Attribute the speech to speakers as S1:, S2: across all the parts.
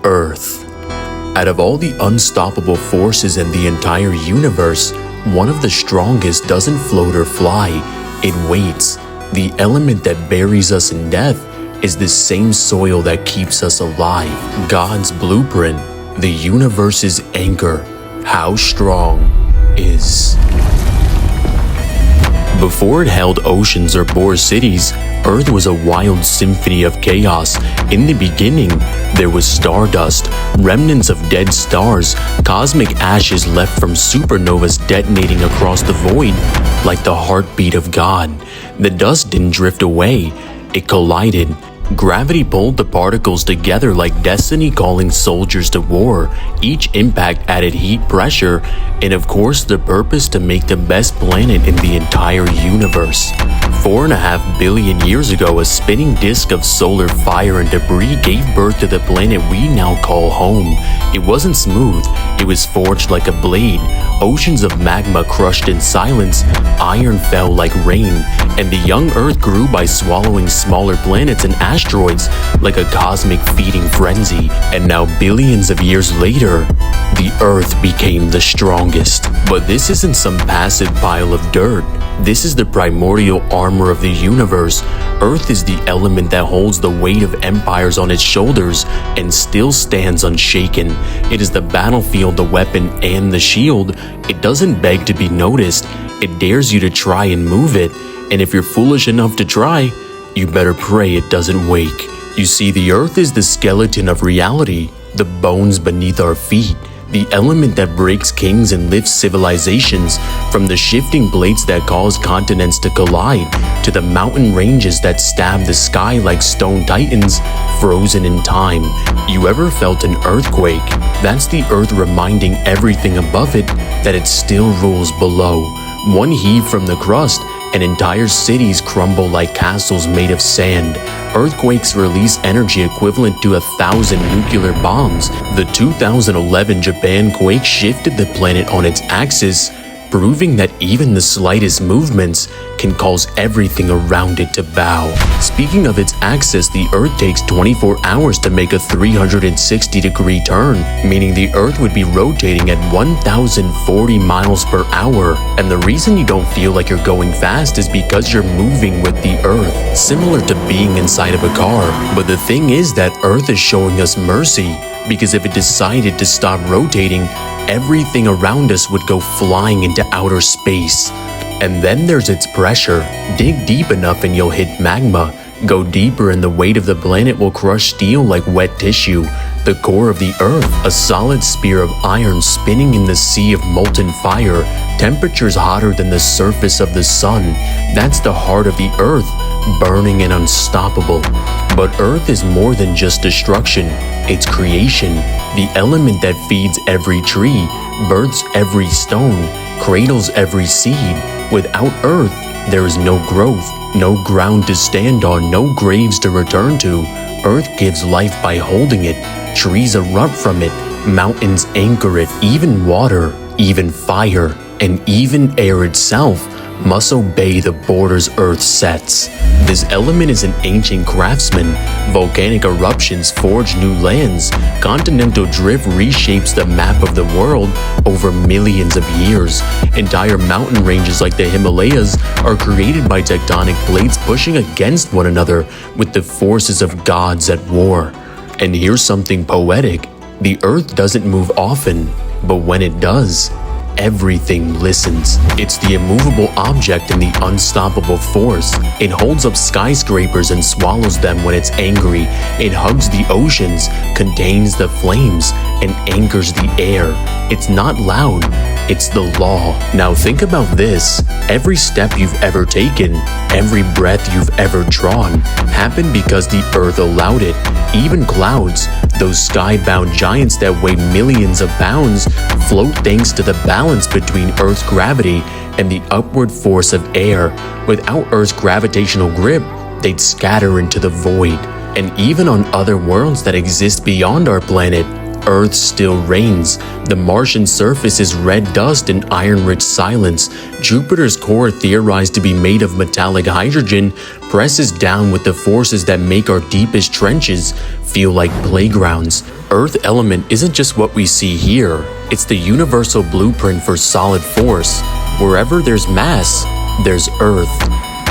S1: Earth. Out of all the unstoppable forces in the entire universe, one of the strongest doesn't float or fly, it waits. The element that buries us in death is the same soil that keeps us alive. God's blueprint, the universe's anchor. How strong is? Before it held oceans or bore cities, Earth was a wild symphony of chaos. In the beginning, there was stardust, remnants of dead stars, cosmic ashes left from supernovas detonating across the void like the heartbeat of God. The dust didn't drift away, it collided. Gravity pulled the particles together like destiny calling soldiers to war. Each impact added heat, pressure, and of course the purpose to make the best planet in the entire universe. 4.5 billion years ago, a spinning disk of solar fire and debris gave birth to the planet we now call home. It wasn't smooth, it was forged like a blade. Oceans of magma crushed in silence, iron fell like rain, and the young Earth grew by swallowing smaller planets and asteroids like a cosmic feeding frenzy. And now, billions of years later, the Earth became the strongest. But this isn't some passive pile of dirt. This is the primordial armor of the universe. Earth is the element that holds the weight of empires on its shoulders and still stands unshaken. It is the battlefield, the weapon, and the shield. It doesn't beg to be noticed. It dares you to try and move it. And if you're foolish enough to try, you better pray it doesn't wake. You see, the Earth is the skeleton of reality, the bones beneath our feet. The element that breaks kings and lifts civilizations, from the shifting plates that cause continents to collide, to the mountain ranges that stab the sky like stone titans, frozen in time. You ever felt an earthquake? That's the Earth reminding everything above it that it still rules below. One heave from the crust, and entire cities crumble like castles made of sand. Earthquakes release energy equivalent to 1,000 nuclear bombs. The 2011 Japan quake shifted the planet on its axis, proving that even the slightest movements can cause everything around it to bow. Speaking of its axis, the Earth takes 24 hours to make a 360-degree turn, meaning the Earth would be rotating at 1,040 miles per hour. And the reason you don't feel like you're going fast is because you're moving with the Earth, similar to being inside of a car. But the thing is that Earth is showing us mercy, because if it decided to stop rotating, everything around us would go flying into outer space. And then there's its pressure. Dig deep enough and you'll hit magma. Go deeper and the weight of the planet will crush steel like wet tissue. The core of the Earth, a solid spear of iron spinning in the sea of molten fire. Temperatures hotter than the surface of the sun. That's the heart of the Earth, burning and unstoppable. But Earth is more than just destruction. It's creation. The element that feeds every tree, births every stone, cradles every seed. Without Earth, there is no growth, no ground to stand on, no graves to return to. Earth gives life by holding it. Trees erupt from it, mountains anchor it. Even water, even fire, and even air itself must obey the borders Earth sets. This element is an ancient craftsman. Volcanic eruptions forge new lands. Continental drift reshapes the map of the world over millions of years. Entire mountain ranges like the Himalayas are created by tectonic plates pushing against one another with the forces of gods at war. And here's something poetic. The Earth doesn't move often, but when it does, everything listens. It's the immovable object and the unstoppable force. It holds up skyscrapers and swallows them when it's angry. It hugs the oceans, contains the flames, and anchors the air. It's not loud, it's the law. Now think about this. Every step you've ever taken, every breath you've ever drawn, happened because the Earth allowed it. Even clouds, those sky-bound giants that weigh millions of pounds, float thanks to the balance between Earth's gravity and the upward force of air. Without Earth's gravitational grip, they'd scatter into the void. And even on other worlds that exist beyond our planet, Earth still reigns. The Martian surface is red dust and iron-rich silence. Jupiter's core, theorized to be made of metallic hydrogen, presses down with the forces that make our deepest trenches feel like playgrounds. earth element isn't just what we see here, it's the universal blueprint for solid force. Wherever there's mass, there's earth.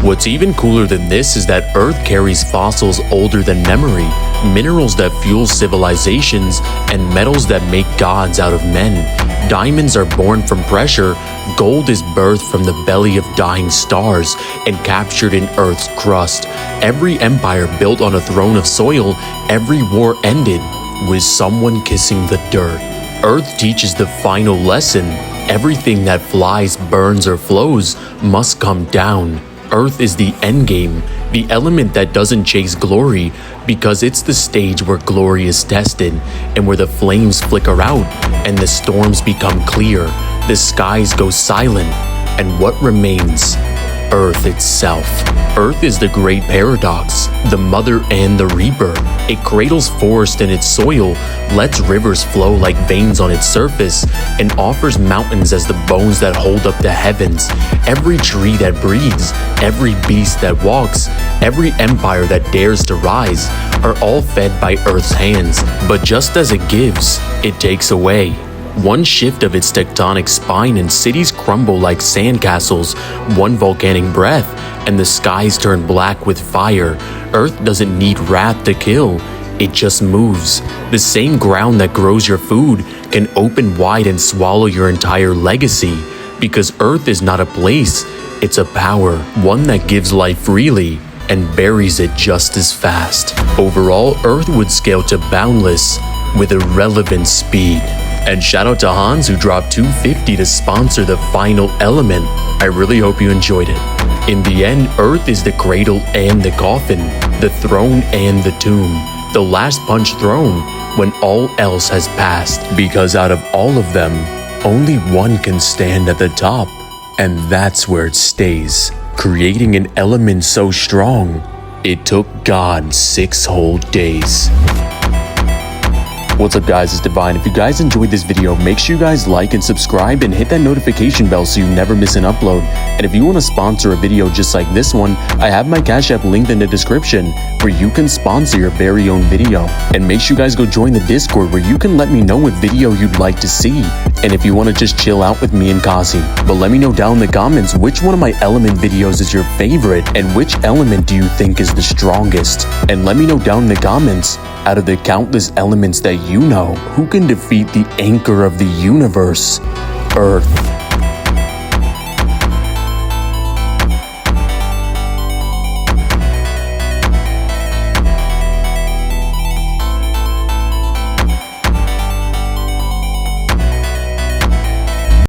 S1: What's even cooler than this is that earth carries fossils older than memory, minerals that fuel civilizations, and metals that make gods out of men. Diamonds are born from pressure, gold is birthed from the belly of dying stars and captured in Earth's crust. Every empire built on a throne of soil, every war ended with someone kissing the dirt. Earth teaches the final lesson: everything that flies, burns, or flows must come down. Earth is the endgame, the element that doesn't chase glory, because it's the stage where glory is tested, and where the flames flicker out, and the storms become clear, the skies go silent, and what remains? Earth itself. Earth is the great paradox, the mother and the reaper. It cradles forest in its soil, lets rivers flow like veins on its surface, and offers mountains as the bones that hold up the heavens. Every tree that breathes, every beast that walks, every empire that dares to rise, are all fed by Earth's hands. But just as it gives, it takes away. One shift of its tectonic spine and cities crumble like sandcastles, one volcanic breath, and the skies turn black with fire. Earth doesn't need wrath to kill, it just moves. The same ground that grows your food can open wide and swallow your entire legacy. Because Earth is not a place, it's a power, one that gives life freely and buries it just as fast. Overall, Earth would scale to boundless with irrelevant speed. And shout out to Hans who dropped $250 to sponsor the final element. I really hope you enjoyed it. In the end, Earth is the cradle and the coffin, the throne and the tomb, the last punch thrown when all else has passed. Because out of all of them, only one can stand at the top, and that's where it stays, creating an element so strong, it took God 6 whole days. What's up guys, it's Divine. If you guys enjoyed this video, make sure you guys like and subscribe and hit that notification bell so you never miss an upload. And if you want to sponsor a video just like this one, I have my Cash App linked in the description where you can sponsor your very own video. And make sure you guys go join the Discord where you can let me know what video you'd like to see. And if you want to just chill out with me and Kazi. But let me know down in the comments which one of my element videos is your favorite and which element do you think is the strongest. And let me know down in the comments, out of the countless elements that you know, who can defeat the anchor of the universe, Earth.